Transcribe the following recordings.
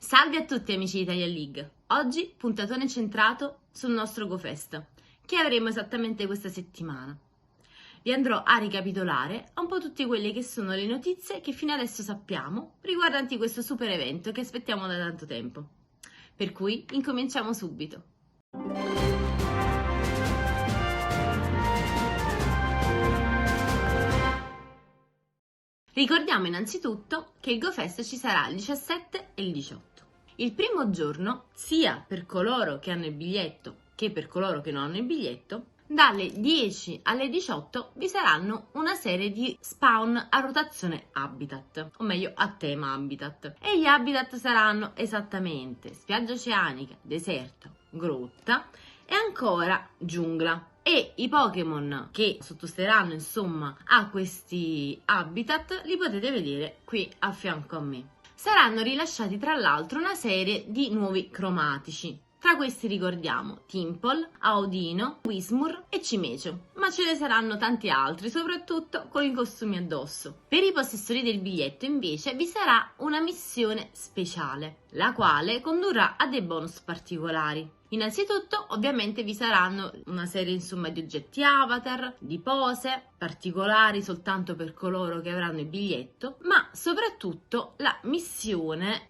Salve a tutti amici di Italia League, oggi puntatone centrato sul nostro GoFest, che avremo esattamente questa settimana. Vi andrò a ricapitolare un po' tutte quelle che sono le notizie che fino adesso sappiamo riguardanti questo super evento che aspettiamo da tanto tempo. Per cui incominciamo subito. Ricordiamo innanzitutto che il GoFest ci sarà il 17 e il 18. Il primo giorno, sia per coloro che hanno il biglietto che per coloro che non hanno il biglietto, dalle 10 alle 18 vi saranno una serie di spawn a rotazione habitat, o meglio a tema habitat. E gli habitat saranno esattamente spiaggia oceanica, deserto, grotta e ancora giungla. E i Pokémon che sottosteranno insomma a questi habitat li potete vedere qui a fianco a me. Saranno rilasciati tra l'altro una serie di nuovi cromatici. Tra questi ricordiamo Tympole, Audino, Whismur e Cimecio, ma ce ne saranno tanti altri, soprattutto con i costumi addosso. Per i possessori del biglietto invece vi sarà una missione speciale, la quale condurrà a dei bonus particolari. Innanzitutto ovviamente vi saranno una serie insomma di oggetti avatar, di pose particolari soltanto per coloro che avranno il biglietto, ma soprattutto la missione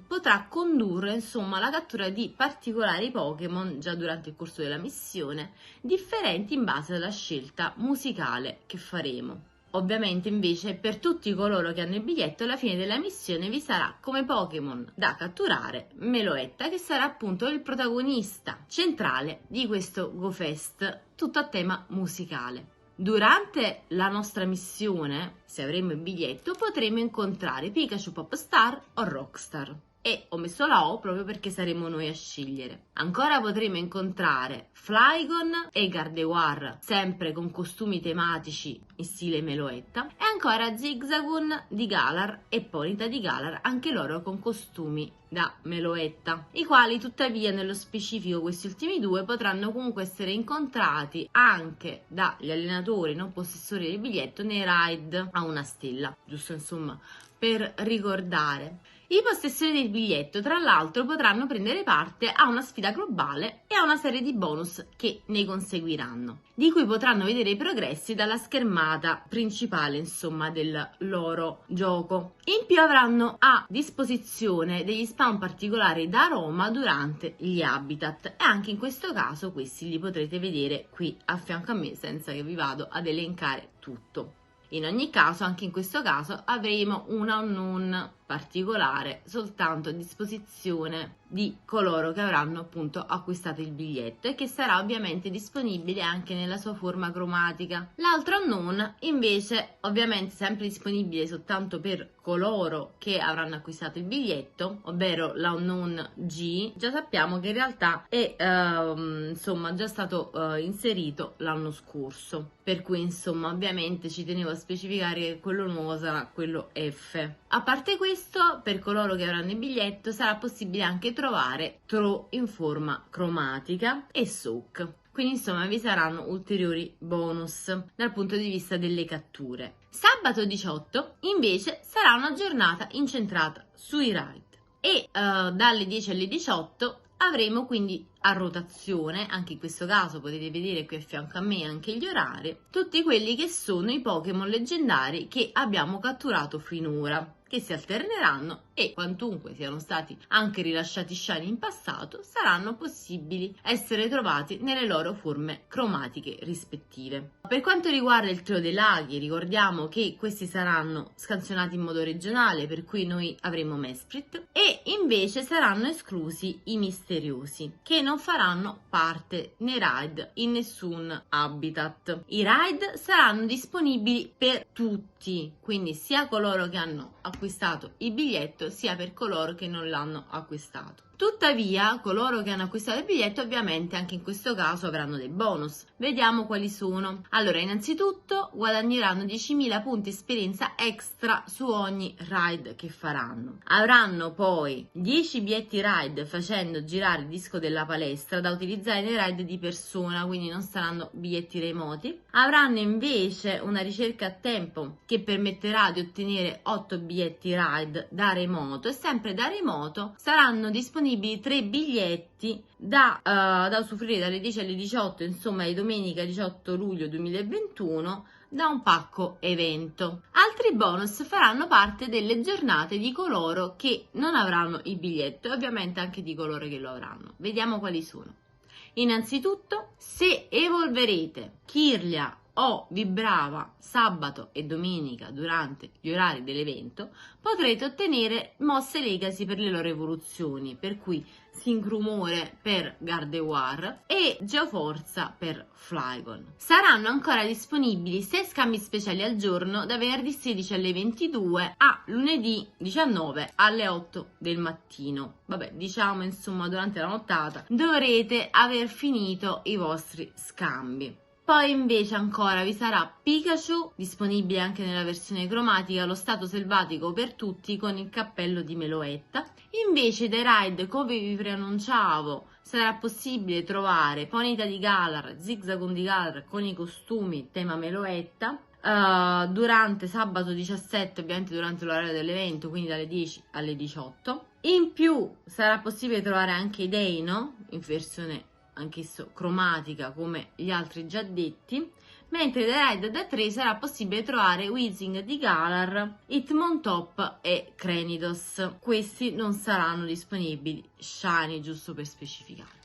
potrà condurre insomma alla cattura di particolari Pokémon già durante il corso della missione, differenti in base alla scelta musicale che faremo. Ovviamente invece per tutti coloro che hanno il biglietto alla fine della missione vi sarà come Pokémon da catturare Meloetta, che sarà appunto il protagonista centrale di questo GoFest tutto a tema musicale. Durante la nostra missione, se avremo il biglietto, potremo incontrare Pikachu Popstar o Rockstar. E ho messo la O proprio perché saremo noi a scegliere. Ancora potremo incontrare Flygon e Gardevoir, sempre con costumi tematici in stile Meloetta, e ancora Zigzagoon di Galar e Ponyta di Galar, anche loro con costumi da Meloetta, i quali tuttavia nello specifico questi ultimi due potranno comunque essere incontrati anche dagli allenatori non possessori del biglietto nei raid a una stella, giusto insomma per ricordare. I possessori del biglietto, tra l'altro, potranno prendere parte a una sfida globale e a una serie di bonus che ne conseguiranno, di cui potranno vedere i progressi dalla schermata principale, insomma, del loro gioco. In più avranno a disposizione degli spawn particolari da aroma durante gli habitat e anche in questo caso questi li potrete vedere qui a fianco a me senza che vi vado ad elencare tutto. In ogni caso, anche in questo caso, avremo una unknown particolare soltanto a disposizione di coloro che avranno appunto acquistato il biglietto e che sarà ovviamente disponibile anche nella sua forma cromatica. L'altro unknown invece ovviamente sempre disponibile soltanto per coloro che avranno acquistato il biglietto, ovvero la unknown G. Già sappiamo che in realtà è insomma già stato inserito l'anno scorso, per cui insomma ovviamente ci tenevo a specificare che quello nuovo sarà quello F. A parte questo, per coloro che avranno il biglietto sarà possibile anche trovare Throw in forma cromatica e Soak. Quindi insomma vi saranno ulteriori bonus dal punto di vista delle catture. Sabato 18 invece sarà una giornata incentrata sui raid e dalle 10 alle 18 avremo quindi a rotazione, anche in questo caso potete vedere qui a fianco a me anche gli orari, tutti quelli che sono i Pokémon leggendari che abbiamo catturato finora, che si alterneranno e quantunque siano stati anche rilasciati shiny in passato, saranno possibili essere trovati nelle loro forme cromatiche rispettive. Per quanto riguarda il trio dei laghi, ricordiamo che questi saranno scansionati in modo regionale, per cui noi avremo Mesprit, e invece saranno esclusi i misteriosi, che non faranno parte nei raid in nessun habitat. I raid saranno disponibili per tutti, quindi sia coloro che hanno acquistato il biglietto sia per coloro che non l'hanno acquistato. Tuttavia, coloro che hanno acquistato il biglietto ovviamente anche in questo caso avranno dei bonus. Vediamo quali sono. Allora, innanzitutto guadagneranno 10.000 punti esperienza extra su ogni ride che faranno. Avranno poi 10 biglietti ride facendo girare il disco della palestra da utilizzare nei ride di persona, quindi non saranno biglietti remoti. Avranno invece una ricerca a tempo che permetterà di ottenere 8 biglietti ride da remoto, e sempre da remoto saranno disponibili 3 biglietti da usufruire dalle 10 alle 18, insomma di domenica 18 luglio 2021, da un pacco evento. Altri bonus faranno parte delle giornate di coloro che non avranno il biglietto e ovviamente anche di coloro che lo avranno. Vediamo quali sono. Innanzitutto, se evolverete Kirlia o Vibrava sabato e domenica durante gli orari dell'evento, potrete ottenere mosse legacy per le loro evoluzioni, per cui Syncrumore per Gardevoir e Geoforza per Flygon. Saranno ancora disponibili 6 scambi speciali al giorno da venerdì 16 alle 22 a lunedì 19 alle 8 del mattino. Vabbè, diciamo insomma durante la nottata dovrete aver finito i vostri scambi. Poi invece ancora vi sarà Pikachu, disponibile anche nella versione cromatica, lo stato selvatico per tutti con il cappello di Meloetta. Invece dai ride, come vi preannunciavo, sarà possibile trovare Ponyta di Galar, Zigzagoon di Galar con i costumi tema Meloetta, durante sabato 17, ovviamente durante l'orario dell'evento, quindi dalle 10 alle 18. In più sarà possibile trovare anche i Deino in versione anch'esso cromatica come gli altri già detti, mentre dai ride da 3 sarà possibile trovare Weezing di Galar, Hitmontop e Cranidos. Questi non saranno disponibili shiny, giusto per specificare.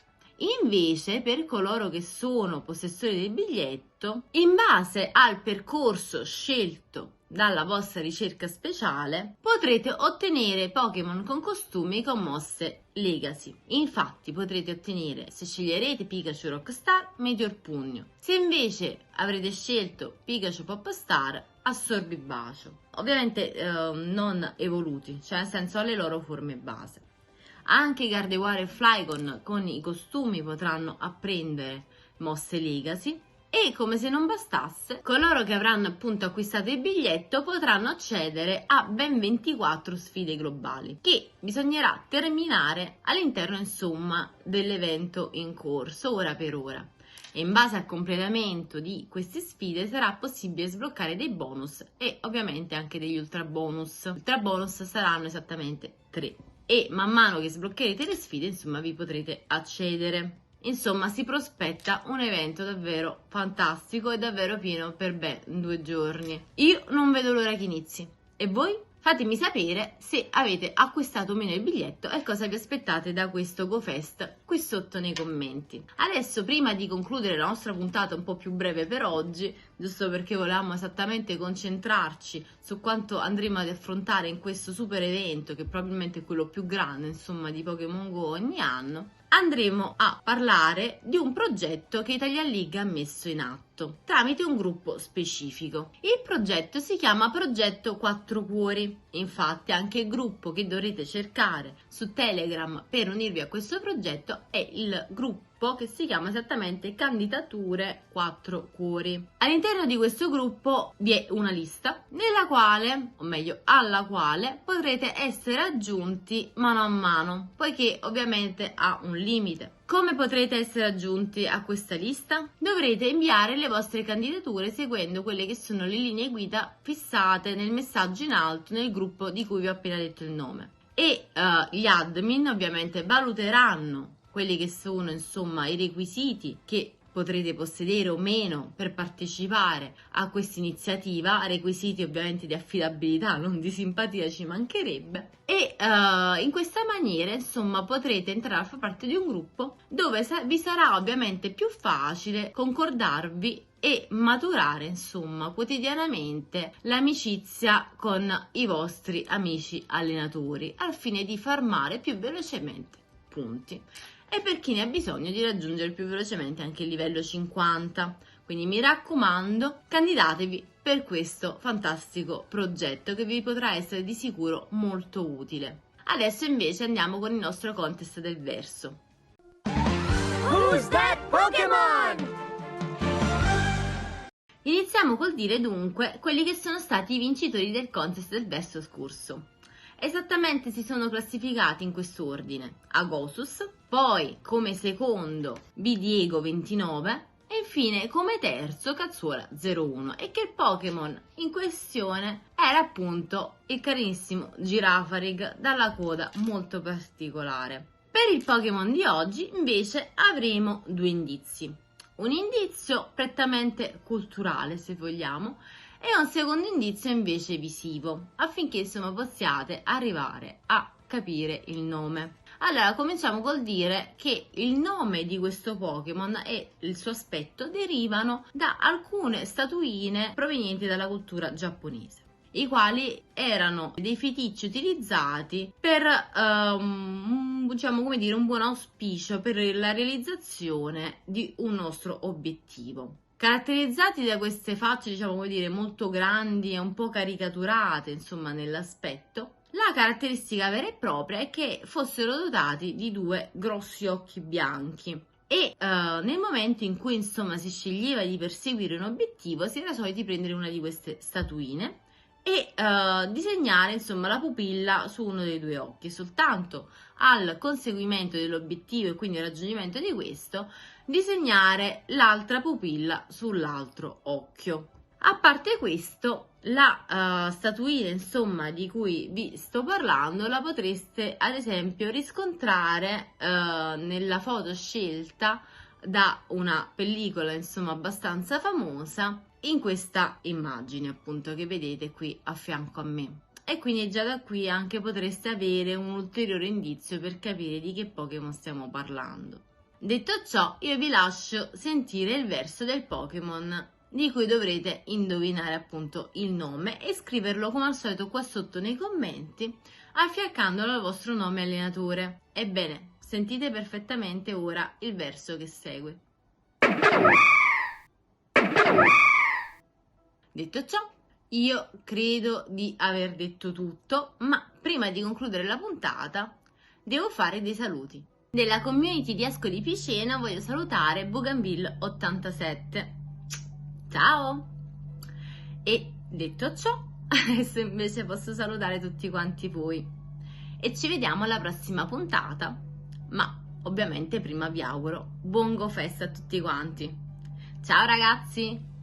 Invece, per coloro che sono possessori del biglietto, in base al percorso scelto dalla vostra ricerca speciale, potrete ottenere Pokémon con costumi con mosse Legacy. Infatti potrete ottenere, se sceglierete Pikachu Rockstar, Meteor Pugno. Se invece avrete scelto Pikachu Popstar, Assorbi Bacio. Ovviamente non evoluti, cioè nel senso alle loro forme base. Anche Gardevoir e Flygon con i costumi potranno apprendere mosse Legacy. E come se non bastasse, coloro che avranno appunto acquistato il biglietto potranno accedere a ben 24 sfide globali che bisognerà terminare all'interno insomma dell'evento in corso ora per ora. E in base al completamento di queste sfide sarà possibile sbloccare dei bonus e ovviamente anche degli ultra bonus. Ultra bonus saranno esattamente 3 e man mano che sbloccherete le sfide insomma vi potrete accedere. Insomma, si prospetta un evento davvero fantastico e davvero pieno per ben 2 giorni. Io non vedo l'ora che inizi. E voi? Fatemi sapere se avete acquistato o meno il biglietto e cosa vi aspettate da questo GoFest qui sotto nei commenti. Adesso, prima di concludere la nostra puntata un po' più breve per oggi, giusto perché volevamo esattamente concentrarci su quanto andremo ad affrontare in questo super evento, che probabilmente è quello più grande, insomma, di Pokémon Go ogni anno, andremo a parlare di un progetto che Italian League ha messo in atto tramite un gruppo specifico. Il progetto si chiama Progetto 4 Cuori. Infatti anche il gruppo che dovrete cercare su Telegram per unirvi a questo progetto è il gruppo che si chiama esattamente Candidature 4 Cuori. All'interno di questo gruppo vi è una lista nella quale, o meglio alla quale, potrete essere aggiunti mano a mano, poiché ovviamente ha un limite. Come potrete essere aggiunti a questa lista? Dovrete inviare le vostre candidature seguendo quelle che sono le linee guida fissate nel messaggio in alto nel gruppo di cui vi ho appena detto il nome. E gli admin ovviamente valuteranno quelli che sono insomma i requisiti che potrete possedere o meno per partecipare a questa iniziativa, requisiti ovviamente di affidabilità, non di simpatia, ci mancherebbe, e in questa maniera insomma potrete entrare a far parte di un gruppo dove vi sarà ovviamente più facile concordarvi e maturare insomma quotidianamente l'amicizia con i vostri amici allenatori al fine di farmare più velocemente punti. E per chi ne ha bisogno di raggiungere più velocemente anche il livello 50. Quindi mi raccomando, candidatevi per questo fantastico progetto che vi potrà essere di sicuro molto utile. Adesso invece andiamo con il nostro contest del verso. Who's that Pokémon? Iniziamo col dire dunque quelli che sono stati i vincitori del contest del verso scorso. Esattamente si sono classificati in questo ordine: Agosus, poi come secondo Bidiego 29 e infine come terzo Cazzuola 01, e che il Pokémon in questione era appunto il carinissimo Girafarig dalla coda molto particolare. Per il Pokémon di oggi invece avremo due indizi: un indizio prettamente culturale, se vogliamo, e un secondo indizio invece visivo, affinché insomma possiate arrivare a capire il nome. Allora, cominciamo col dire che il nome di questo Pokémon e il suo aspetto derivano da alcune statuine provenienti dalla cultura giapponese, i quali erano dei feticci utilizzati per diciamo, come dire, un buon auspicio per la realizzazione di un nostro obiettivo. Caratterizzati da queste facce, diciamo, come dire, molto grandi e un po' caricaturate, insomma, nell'aspetto, la caratteristica vera e propria è che fossero dotati di due grossi occhi bianchi. E nel momento in cui insomma si sceglieva di perseguire un obiettivo, si era soliti prendere una di queste statuine e disegnare insomma la pupilla su uno dei due occhi. Soltanto al conseguimento dell'obiettivo e quindi al raggiungimento di questo, disegnare l'altra pupilla sull'altro occhio. A parte questo, la statuina insomma di cui vi sto parlando la potreste ad esempio riscontrare nella foto scelta da una pellicola insomma abbastanza famosa, in questa immagine appunto che vedete qui a fianco a me. E quindi già da qui anche potreste avere un ulteriore indizio per capire di che Pokémon stiamo parlando. Detto ciò, io vi lascio sentire il verso del Pokémon di cui dovrete indovinare appunto il nome e scriverlo come al solito qua sotto nei commenti, affiancandolo al vostro nome allenatore. Ebbene, sentite perfettamente ora il verso che segue. Detto ciò, io credo di aver detto tutto, ma prima di concludere la puntata devo fare dei saluti. Della community di Ascoli Piceno voglio salutare Bougainville87. Ciao! E detto ciò, adesso invece posso salutare tutti quanti voi. E ci vediamo alla prossima puntata, ma ovviamente prima vi auguro buon GoFest a tutti quanti. Ciao ragazzi!